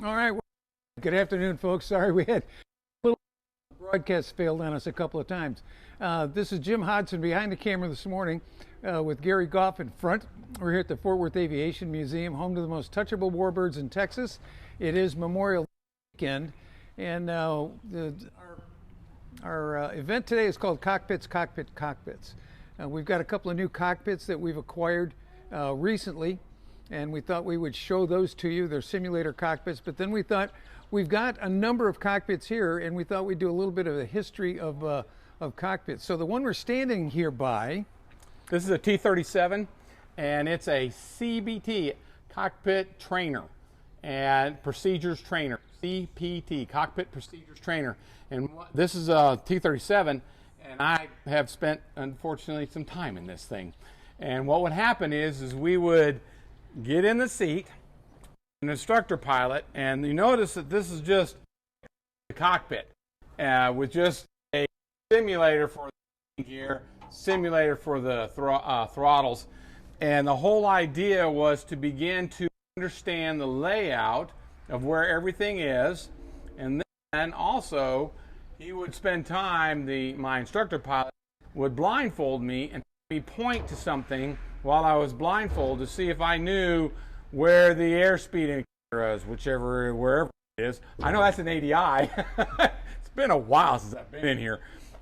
All right. Well, good afternoon, folks. Sorry we had a little broadcast failed on us a couple of times. This is Jim Hodson behind the camera this morning with Gary Goff in front. We're here at the Fort Worth Aviation Museum, home to the most touchable warbirds in Texas. It is Memorial Weekend, and our event today is called Cockpits, Cockpits. We've got a couple of new cockpits that we've acquired recently, and we thought we would show those to you. They're simulator cockpits, but then we thought we've got a number of cockpits here, and we thought we'd do a little bit of a history of cockpits. So the one we're standing here by, this is a T-37, and it's a CBT, Cockpit Trainer and Procedures Trainer, CPT, Cockpit Procedures Trainer. And this is a T-37, and I have spent, unfortunately, some time in this thing. And what would happen is we would get in the seat, an instructor pilot, and you notice that this is just the cockpit with just a simulator for the gear, simulator for the throttles, and the whole idea was to begin to understand the layout of where everything is, and then also he would spend time, my instructor pilot would blindfold me and me point to something while I was blindfolded to see if I knew where the airspeed indicator is, wherever it is. I know that's an ADI. It's been a while since I've been in here.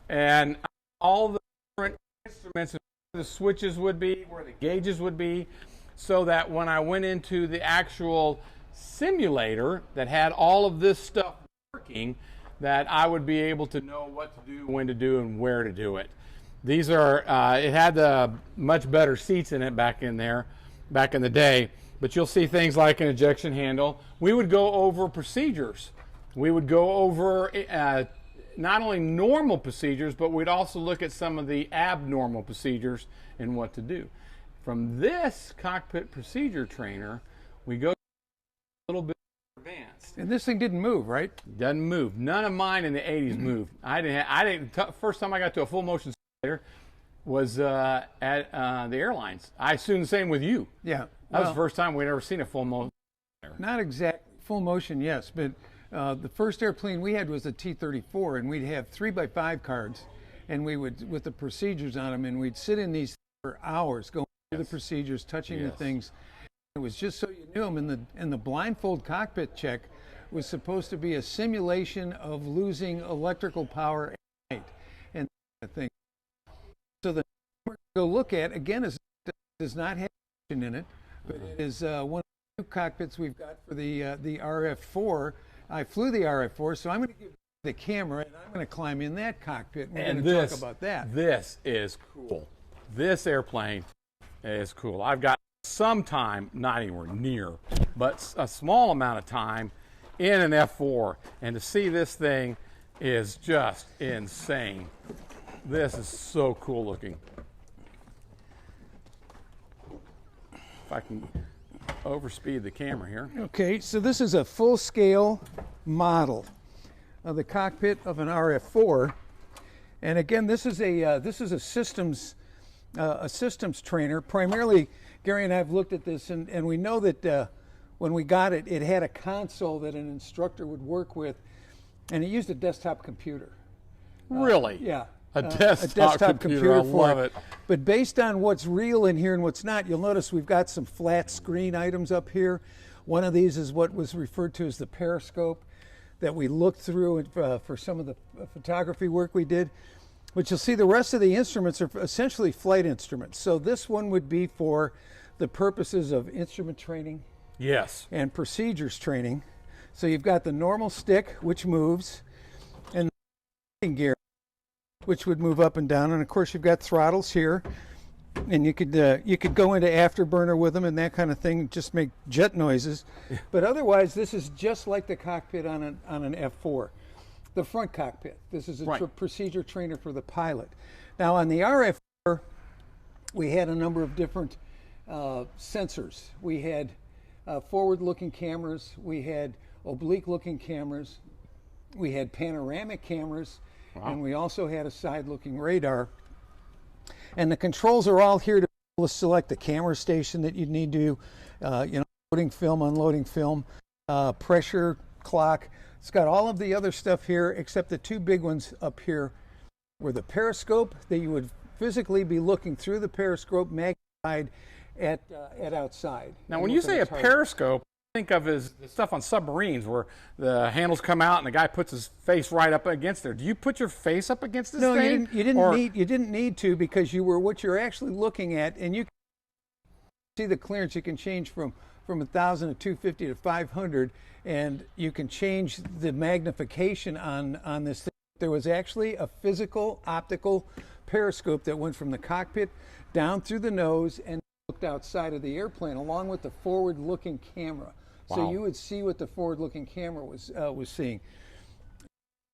And all the different instruments, where the switches would be, where the gauges would be, so that when I went into the actual simulator that had all of this stuff working, that I would be able to know what to do, when to do, and where to do it. These are, it had much better seats in it back in the day, but you'll see things like an ejection handle. We would go over procedures. We would go over not only normal procedures, but we'd also look at some of the abnormal procedures and what to do. From this cockpit procedure trainer, we go a little bit advanced. and this thing didn't move, right? Doesn't move. None of mine in the 80s moved. First time I got to a full motion was at the airlines. I assume the same with you. Yeah. That was the first time we'd ever seen a full motion. Not exact full motion, yes, but the first airplane we had was a T-34, and we'd have 3x5 cards, and we would, with the procedures on them, and we'd sit in these for hours going through the procedures, touching the things. It was just so you knew them, and the blindfold cockpit check was supposed to be a simulation of losing electrical power at night, and that thing. So the number to go look at, again, does not have in it, but it is one of the new cockpits we've got for the RF-4. I flew the RF-4, so I'm going to give the camera, and I'm going to climb in that cockpit, and we're going to talk about that. This is cool. This airplane is cool. I've got some time, not anywhere near, but a small amount of time in an F-4, and to see this thing is just insane. This is so cool looking. If I can overspeed the camera here. Okay, so this is a full-scale model of the cockpit of an RF-4, and again, this is a systems trainer. Primarily, Gary and I have looked at this, and we know that when we got it, it had a console that an instructor would work with, and it used a desktop computer. Really? Yeah. A desktop computer. I love it. But based on what's real in here and what's not, you'll notice we've got some flat screen items up here. One of these is what was referred to as the periscope that we looked through for some of the photography work we did. But you'll see the rest of the instruments are essentially flight instruments. So this one would be for the purposes of instrument training. Yes. And procedures training. So you've got the normal stick, which moves, and the gear, which would move up and down, and of course you've got throttles here, and you could go into afterburner with them and that kind of thing, just make jet noises. But otherwise, this is just like the cockpit on an F-4, the front cockpit. This is a procedure trainer for the pilot. Now on the RF-4, we had a number of different sensors. We had forward-looking cameras, we had oblique-looking cameras, we had panoramic cameras. Wow. And we also had a side-looking radar. And the controls are all here to select the camera station that you need to, loading film, unloading film. pressure clock. It's got all of the other stuff here, except the two big ones up here were the periscope, that you would physically be looking through the periscope magnified at outside. Now, when you say a periscope, think of as the stuff on submarines where the handles come out and the guy puts his face right up against there. Do you put your face up against this thing? No, you didn't need to, because what you're actually looking at, and you can see the clearance. You can change from 1,000 to 250 to 500, and you can change the magnification on this thing. There was actually a physical optical periscope that went from the cockpit down through the nose and looked outside of the airplane, along with the forward-looking camera. Wow. So you would see what the forward-looking camera was seeing.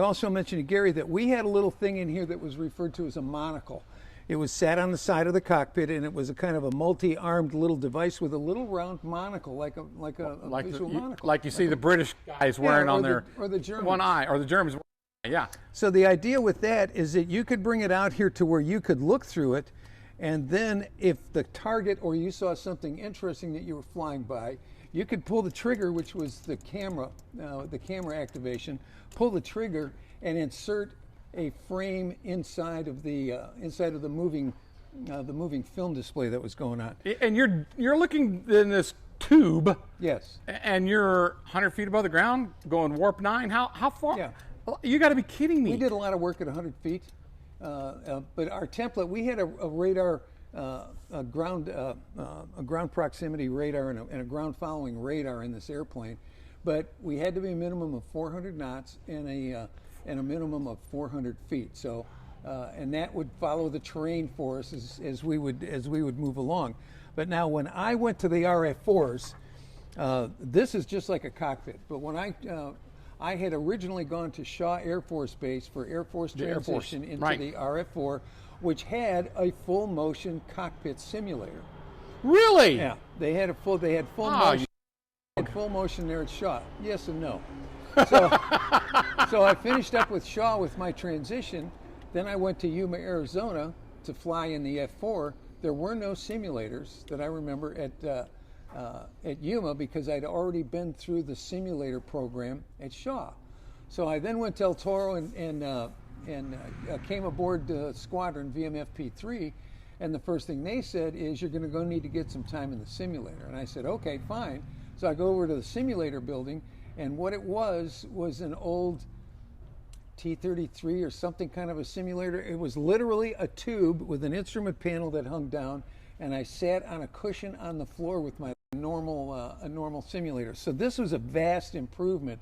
I also mentioned to Gary that we had a little thing in here that was referred to as a monocle. It was sat on the side of the cockpit, and it was a kind of a multi-armed little device with a little round monocle, like a visual monocle. Like you see the British guys wearing on their or the Germans. one eye, or the Germans. Yeah. So the idea with that is that you could bring it out here to where you could look through it, and then if the target or you saw something interesting that you were flying by, you could pull the trigger, which was the camera activation, pull the trigger and insert a frame inside of the moving film display that was going on. And you're looking in this tube. Yes. And you're 100 feet above the ground, going warp 9. How far? Yeah. You got to be kidding me. We did a lot of work at 100 feet, but our template, we had a radar, a ground proximity radar and a ground following radar in this airplane, but we had to be a minimum of 400 knots and a minimum of 400 feet. So, and that would follow the terrain for us as we would move along. But now, when I went to the RF4s, this is just like a cockpit. But when I had originally gone to Shaw Air Force Base for Air Force transition into the RF4, which had a full motion cockpit simulator. Really? Yeah, they had full motion. Full motion there at Shaw. Yes and no. So I finished up with Shaw with my transition. Then I went to Yuma, Arizona to fly in the F4. There were no simulators that I remember at Yuma, because I'd already been through the simulator program at Shaw. So I then went to El Toro and came aboard the squadron VMFP3, and the first thing they said is, you're going to need to get some time in the simulator. And I said, okay, fine. So I go over to the simulator building, and what it was an old T-33 or something kind of a simulator. It was literally a tube with an instrument panel that hung down, and I sat on a cushion on the floor with my normal simulator. So this was a vast improvement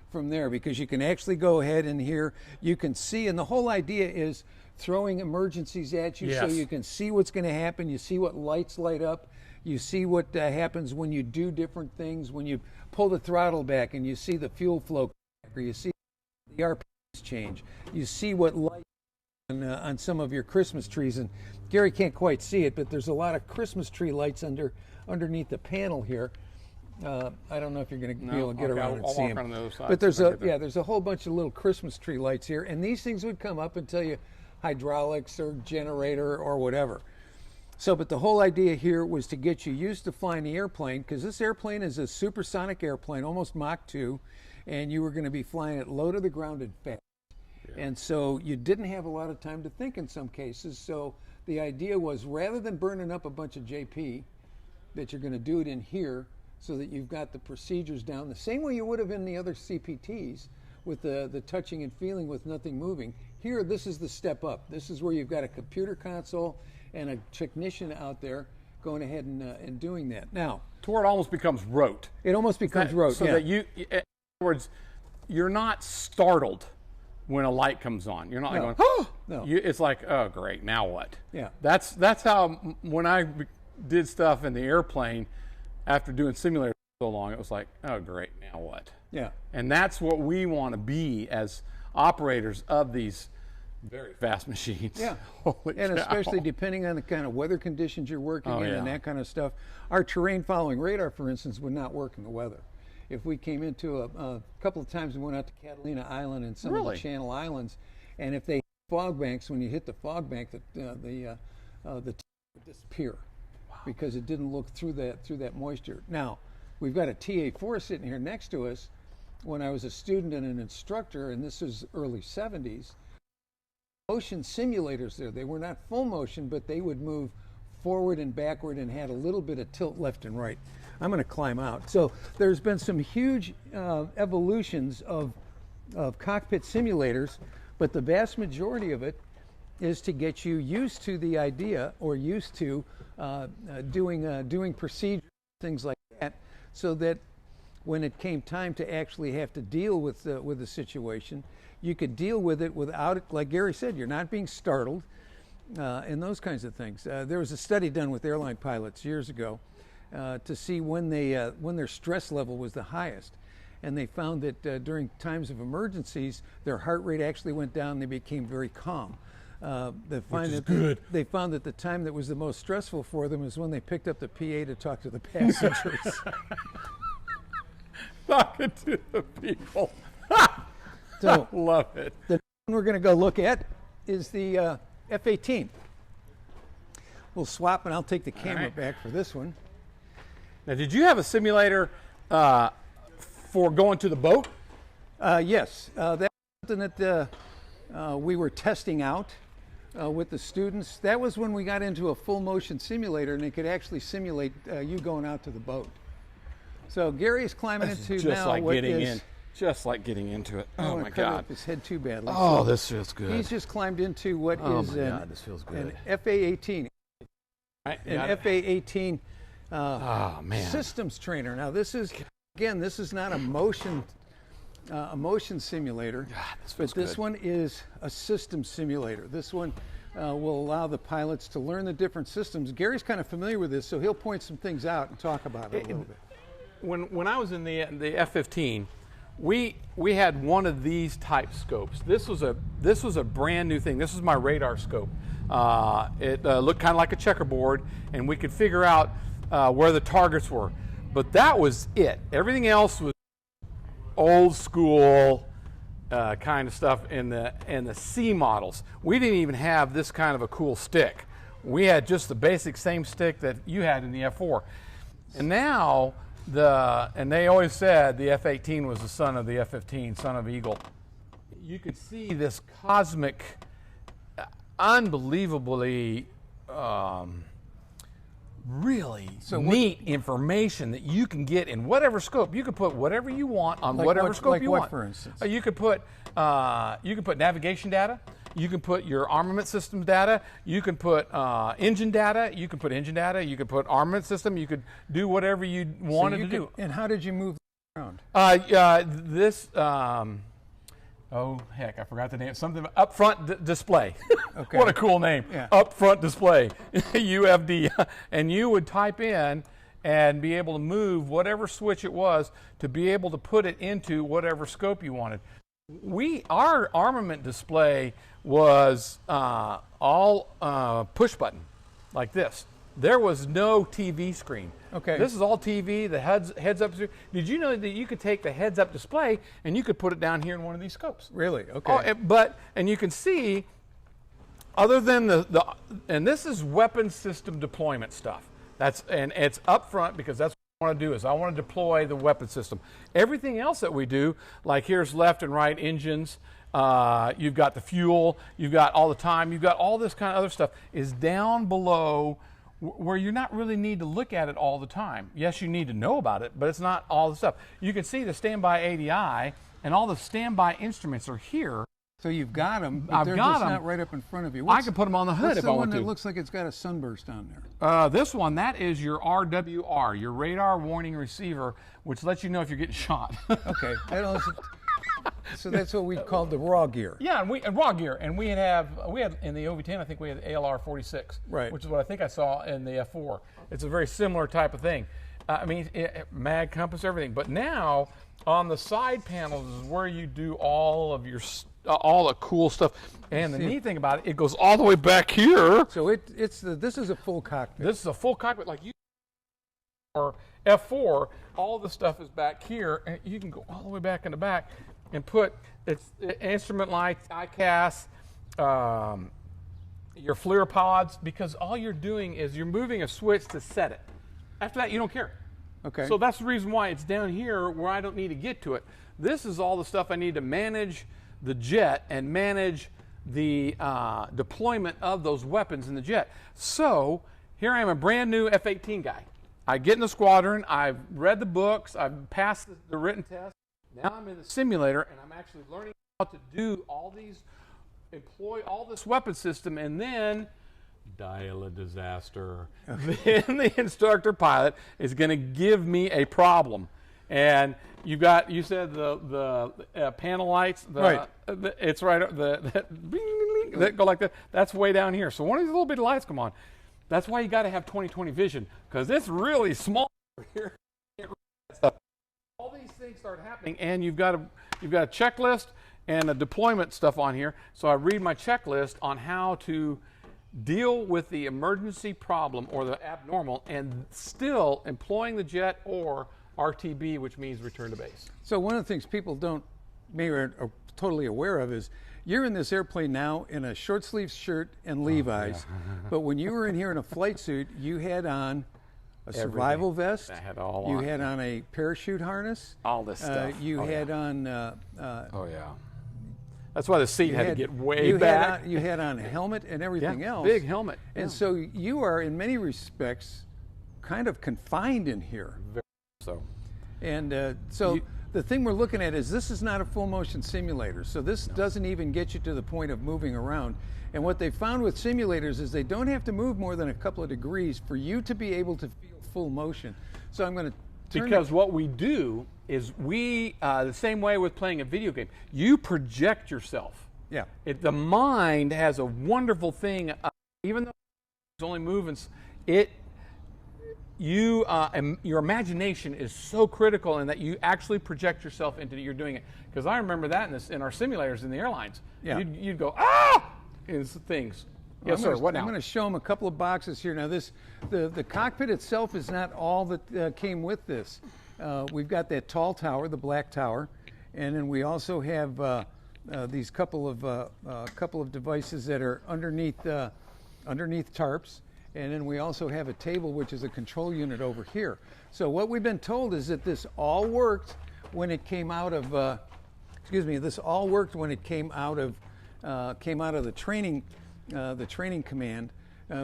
from there, because you can actually go ahead and here you can see, and the whole idea is throwing emergencies at you. Yes. So you can see what's going to happen. You see what lights light up. You see what happens when you do different things, when you pull the throttle back and you see the fuel flow, or you see the RPMs change. You see what light on some of your Christmas trees, and Gary can't quite see it, but there's a lot of Christmas tree lights underneath the panel here. I don't know if you're going to be able to get around and see them. But there's a whole bunch of little Christmas tree lights here, and these things would come up and tell you hydraulics or generator or whatever. So, but the whole idea here was to get you used to flying the airplane, because this airplane is a supersonic airplane, almost Mach 2, and you were going to be flying it low to the ground and fast. Yeah. And so you didn't have a lot of time to think in some cases. So the idea was, rather than burning up a bunch of JP, that you're going to do it in here, so that you've got the procedures down the same way you would have in the other CPTs, with the touching and feeling with nothing moving. Here, this is the step up. This is where you've got a computer console and a technician out there going ahead and doing that. Now, to where it almost becomes rote. It almost becomes rote. So that you, in other words, you're not startled when a light comes on. You're not like going, oh! No. It's like, oh, great, now what? Yeah. That's how, when I did stuff in the airplane, after doing simulators so long, it was like, oh, great, now what? Yeah. And that's what we want to be as operators of these very fast machines. Yeah. Holy and cow. especially depending on the kind of weather conditions you're working in yeah. and that kind of stuff. Our terrain following radar, for instance, would not work in the weather. If we came into a couple of times, we went out to Catalina Island and some of the Channel Islands, and if they hit fog banks, when you hit the fog bank, the would disappear. Wow. Because it didn't look through that moisture. Now, we've got a TA4 sitting here next to us. When I was a student and an instructor, and this was early 70s, motion simulators there. They were not full motion, but they would move forward and backward and had a little bit of tilt left and right. I'm going to climb out. So there's been some huge evolutions of cockpit simulators, but the vast majority of it is to get you used to the idea or used to doing procedures, things like that, so that when it came time to actually have to deal with the situation, you could deal with it without it. Like Garry said, you're not being startled, and those kinds of things. There was a study done with airline pilots years ago to see when their stress level was the highest, and they found that during times of emergencies, their heart rate actually went down. And they became very calm. They found that the time that was the most stressful for them is when they picked up the PA to talk to the passengers. Talking to the people. So I love it. The one we're going to go look at is the F-18. We'll swap, and I'll take the camera back for this one. Now, did you have a simulator for going to the boat? Yes. That's something that we were testing out with the students. That was when we got into a full motion simulator, and it could actually simulate you going out to the boat. So Gary's climbing into now what is... Just like getting into it. Oh my cut God! up his head too badly. Oh, so this feels good. He's just climbed into what is this feels good. An FA-18. An FA-18 systems trainer. Now this is not a motion simulator, but this one is a systems simulator. This one will allow the pilots to learn the different systems. Gary's kind of familiar with this, so he'll point some things out and talk about it a little bit. When I was in the F-15, we had one of these type scopes. This was a brand new thing. This was my radar scope. It looked kind of like a checkerboard, and we could figure out where the targets were. But that was it. Everything else was old school kind of stuff in the C models. We didn't even have this kind of a cool stick. We had just the basic same stick that you had in the F4. And now and they always said the F-18 was the son of the F-15, son of Eagle. You could see this cosmic, unbelievably really neat information that you can get in whatever scope. You could put whatever you want on whatever scope you want. For instance? You could put navigation data. You can put your armament systems data. You can put engine data. You can put engine data. You can put armament system. You could do whatever you wanted to do. And how did you move around? Oh heck, I forgot the name. Something upfront display. Okay. What a cool name. Yeah. Upfront display. UFD. And you would type in and be able to move whatever switch it was to be able to put it into whatever scope you wanted. Our armament display was all push button, like this. There was no TV screen. Okay. This is all TV, the heads up. Did you know that you could take the heads up display and you could put it down here in one of these scopes? Really? Okay. And you can see, other than and this is weapon system deployment stuff. And it's up front because that's what I want to do is I want to deploy the weapon system. Everything else that we do, like here's left and right engines, you've got the fuel, you've got all the time, you've got all this kind of other stuff is down below where you not really need to look at it all the time. Yes, you need to know about it, but it's not all the stuff. You can see the standby ADI and all the standby instruments are here. So you've got them, but I've they're got just them. not right up in front of you. I can put them on the hood if I want to. What's the one that looks like it's got a sunburst on there? This one, that is your RWR, your radar warning receiver, which lets you know if you're getting shot. Okay. So that's what we called the raw gear. Yeah, and raw gear, and we had in the OV-10, I think we had ALR 46, right? Which is what I think I saw in the F4. It's a very similar type of thing. Mag, compass, everything. But now on the side panels is where you do all of your all the cool stuff. And the neat thing about it, it goes all the way back here. So this is a full cockpit. This is a full cockpit, like you or F4. All the stuff is back here, and you can go all the way back in the back and put instrument lights, ICAS, your FLIR pods, because all you're doing is you're moving a switch to set it. After that, you don't care. Okay. So that's the reason why it's down here where I don't need to get to it. This is all the stuff I need to manage the jet and manage the deployment of those weapons in the jet. So here I am, a brand new F-18 guy. I get in the squadron, I've read the books, I've passed the written test. Now I'm in the simulator and I'm actually learning how to do all these, employ all this weapon system, and then dial a disaster. Then the instructor pilot is going to give me a problem. And you said the panel lights, right. It's right, that go like that. That's way down here. So one of these little bitty lights come on. That's why you got to have 20/20 vision, because it's really small here. All these things start happening, and you've got a checklist and a deployment stuff on here. So I read my checklist on how to deal with the emergency problem or the abnormal, and still employing the jet or RTB, which means return to base. So one of the things people maybe are totally aware of is you're in this airplane now in a short sleeve shirt and Levi's, but when you were in here in a flight suit, you had on a survival vest. I had all you on. had on a parachute harness. All this stuff. You had on. Oh yeah. That's why the seat had to get way back. You had on a helmet and everything else. Big helmet. And so you are, in many respects, kind of confined in here. Very so. And the thing we're looking at is this is not a full motion simulator. So this doesn't even get you to the point of moving around. And what they found with simulators is they don't have to move more than a couple of degrees for you to be able to feel full motion. So I'm going to Because what we do is the same way with playing a video game, you project yourself. Yeah. The mind has a wonderful thing, even though it's only moving, your imagination is so critical in that you actually project yourself into you're doing it. Because I remember that in our simulators in the airlines. Yeah. You'd go, ah! It's things. Yes, sir. What now? I'm going to show them a couple of boxes here. Now, the cockpit itself is not all that came with this. We've got that tall tower, the black tower, and then we also have these couple of devices that are underneath tarps, and then we also have a table, which is a control unit over here. So what we've been told is that this all worked when it came out of. This all worked when it came out of the training. The training command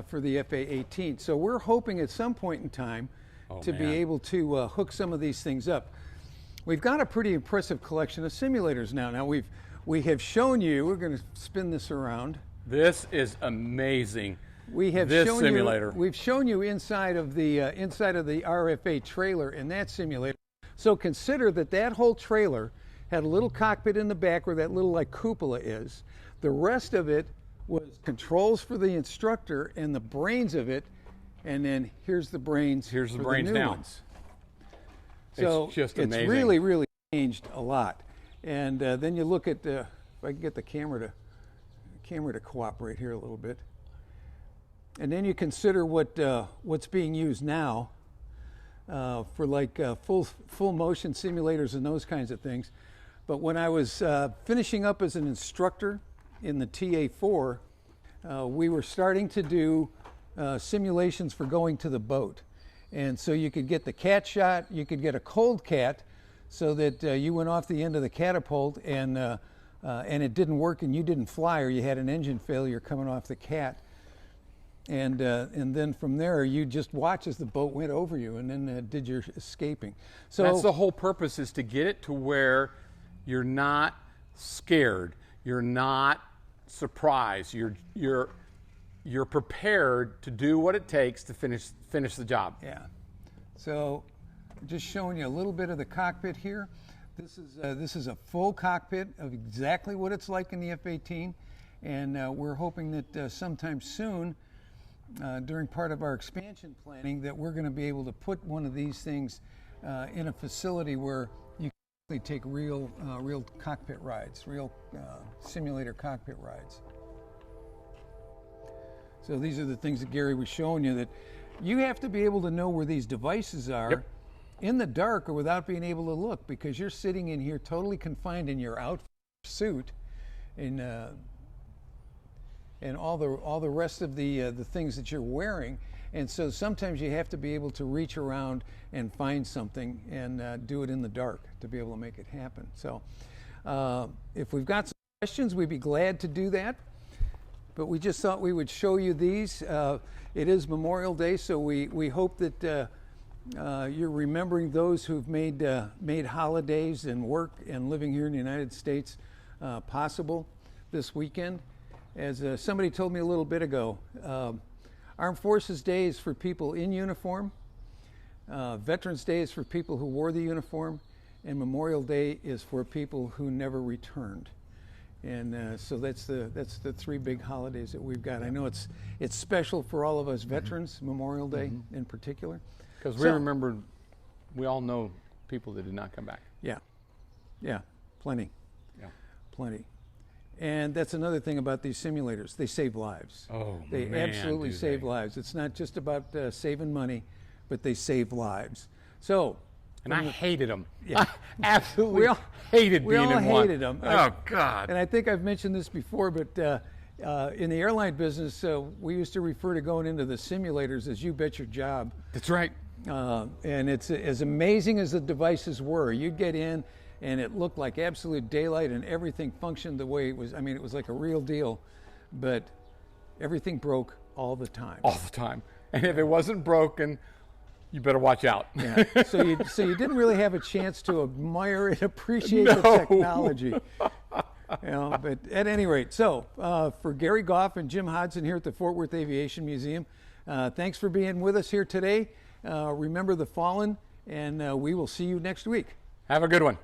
for the FA-18. So we're hoping at some point in time to be able to hook some of these things up. We've got a pretty impressive collection of simulators now. Now we have shown you. We're going to spin this around. This is amazing. We have this shown simulator. We've shown you inside of the RFA trailer in that simulator. So consider that whole trailer had a little cockpit in the back where that little like cupola is. The rest of it was controls for the instructor and the brains of it, and then here's the brains. Here's the for brains the new now. Ones. So it's just amazing. It's really, really changed a lot. And then you look at if I can get the camera to cooperate here a little bit, and then you consider what's being used now for like full motion simulators and those kinds of things. But when I was finishing up as an instructor in the TA4, we were starting to do simulations for going to the boat. And so you could get the cat shot, you could get a cold cat, so that you went off the end of the catapult and it didn't work and you didn't fly, or you had an engine failure coming off the cat. And then from there, you just watch as the boat went over you and then did your escaping. So that's the whole purpose, is to get it to where you're not scared, you're not surprised, you're prepared to do what it takes to finish the job. Yeah. So just showing you a little bit of the cockpit here. This is a full cockpit of exactly what it's like in the F-18, and we're hoping that sometime soon, during part of our expansion planning, that we're going to be able to put one of these things in a facility where you can take real cockpit rides, real simulator cockpit rides. So these are the things that Garry was showing you, that you have to be able to know where these devices are in the dark or without being able to look, because you're sitting in here totally confined in your outfit, suit, and all the rest of the things that you're wearing. And so sometimes you have to be able to reach around and find something and do it in the dark to be able to make it happen. So if we've got some questions, we'd be glad to do that. But we just thought we would show you these. It is Memorial Day, so we hope that you're remembering those who've made holidays and work and living here in the United States possible this weekend. As somebody told me a little bit ago, Armed Forces Day is for people in uniform, Veterans Day is for people who wore the uniform, and Memorial Day is for people who never returned. And so that's the three big holidays that we've got. I know it's special for all of us veterans, Memorial Day in particular. Because we remember, we all know people that did not come back. Yeah, plenty. Yeah. Plenty. And that's another thing about these simulators. They save lives. Oh, they man, absolutely save lives. It's not just about saving money, but they save lives. So, and I hated them. Yeah. I absolutely hated being in one. We all hated them. Oh, God. And I think I've mentioned this before, but in the airline business, we used to refer to going into the simulators as you bet your job. That's right. And it's as amazing as the devices were. You'd get in, and it looked like absolute daylight, and everything functioned the way it was. I mean, it was like a real deal, but everything broke all the time. All the time. And if it wasn't broken, you better watch out. Yeah. So you didn't really have a chance to admire and appreciate the technology. But at any rate, so for Garry Goff and Jim Hodson here at the Fort Worth Aviation Museum, thanks for being with us here today. Remember the fallen, and we will see you next week. Have a good one.